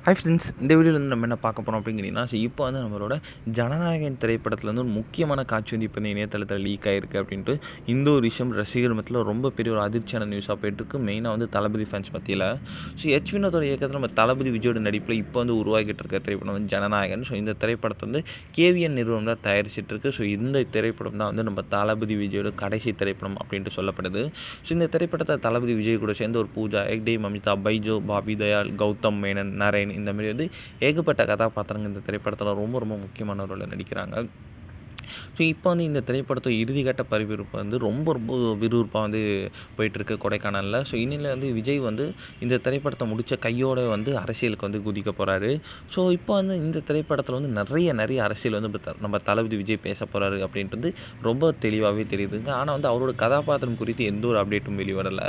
Hi friends, இந்த வீடியோவில் வந்து நம்ம என்ன பார்க்க போகிறோம் அப்படிங்கிறீங்கன்னா, இப்போ வந்து நம்மளோட ஜனநாயகன் திரைப்படத்தில் வந்து ஒரு முக்கியமான காட்சி வந்து இப்போ இந்த இணையதளத்தில் லீக் ஆகிருக்கு அப்படின்ட்டு இந்த ஒரு விஷயம் ரசிகர் மத்தியில் ரொம்ப பெரிய ஒரு அதிர்ச்சியான நியூஸாக போயிட்டுருக்கு. மெயினாக வந்து தளபதி ஃபேன்ஸ் மத்தியில். ஸோ வினோதோட இயக்கத்தில் நம்ம தளபதி விஜயோட நடிப்பில் இப்போ வந்து உருவாகிட்டு இருக்க திரைப்படம் வந்து ஜனநாயகன். ஸோ இந்த திரைப்படத்தை வந்து கேவிஎன் நிறுவனம் தான் தயாரிச்சிட்டு இருக்கு. ஸோ இந்த திரைப்படம் தான் வந்து நம்ம தளபதி விஜயோட கடைசி திரைப்படம் அப்படின்ட்டு சொல்லப்படுது. ஸோ இந்த திரைப்படத்தை தளபதி விஜய் கூட சேர்ந்து ஒரு பூஜா, எக்டே, மமிதா, பைஜோ, பாபி தயால், கௌதம் மேனன், நரேன் இந்த மாதிரி வந்து ஏகப்பட்ட கதாபாத்திரங்கள் இந்த திரைப்படத்தில் ரொம்ப ரொம்ப முக்கியமான ரோலில் நடிக்கிறாங்க. ஸோ இப்போ வந்து இந்த திரைப்படத்தோட இறுதிக்கட்ட பரபரப்பு வந்து ரொம்ப ரொம்ப விறுவிறுப்பாக வந்து போயிட்டுருக்கு கொடைக்கானலில். ஸோ இன்னில வந்து விஜய் வந்து இந்த திரைப்படத்தை முடித்த கையோட வந்து அரசியலுக்கு வந்து குதிக்க போகிறாரு. ஸோ இப்போ வந்து இந்த திரைப்படத்தில் வந்து நிறைய அரசியல் வந்து நம்ம தளபதி விஜய் பேச போகிறாரு அப்படின்ட்டு வந்து ரொம்ப தெளிவாகவே தெரியுதுங்க. ஆனால் வந்து அவரோட கதாபாத்திரம் குறித்து எந்த ஒரு அப்டேட்டும் வெளிவரலை.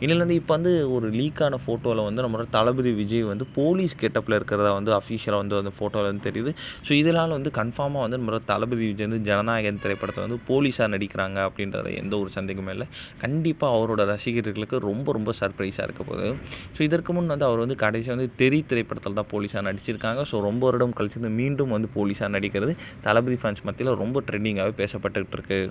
இன்னில வந்து இப்போ வந்து ஒரு லீக்கான ஃபோட்டோவில் வந்து நம்மளோட தளபதி விஜய் வந்து போலீஸ் கெட்டப்பில் இருக்கிறதா வந்து அஃபிஷியலாக வந்து அந்த ஃபோட்டோவில் வந்து தெரியுது. ஸோ இதனால் வந்து கன்ஃபார்மாக வந்து நம்மளோட தளபதி விஜய் வந்து ஜனநாயகன் திரைப்படத்தில் வந்து போலீஸாக நடிக்கிறாங்க அப்படின்றத எந்த ஒரு சந்தேகமே இல்லை. கண்டிப்பாக அவரோட ரசிகர்களுக்கு ரொம்ப ரொம்ப சர்ப்ரைஸாக இருக்க போகுது. ஸோ இதற்கு முன் வந்து அவர் வந்து கடைசியாக வந்து தெறி திரைப்படத்தில் தான் போலீஸாக நடிச்சிருக்காங்க. ஸோ ரொம்ப வருடம் கழிச்சு மீண்டும் வந்து போலீஸாக நடிக்கிறது தளபதி ஃபேன்ஸ் மத்தியில் ரொம்ப ட்ரெண்டிங்காகவே பேசப்பட்டுக்கிட்டு இருக்கு.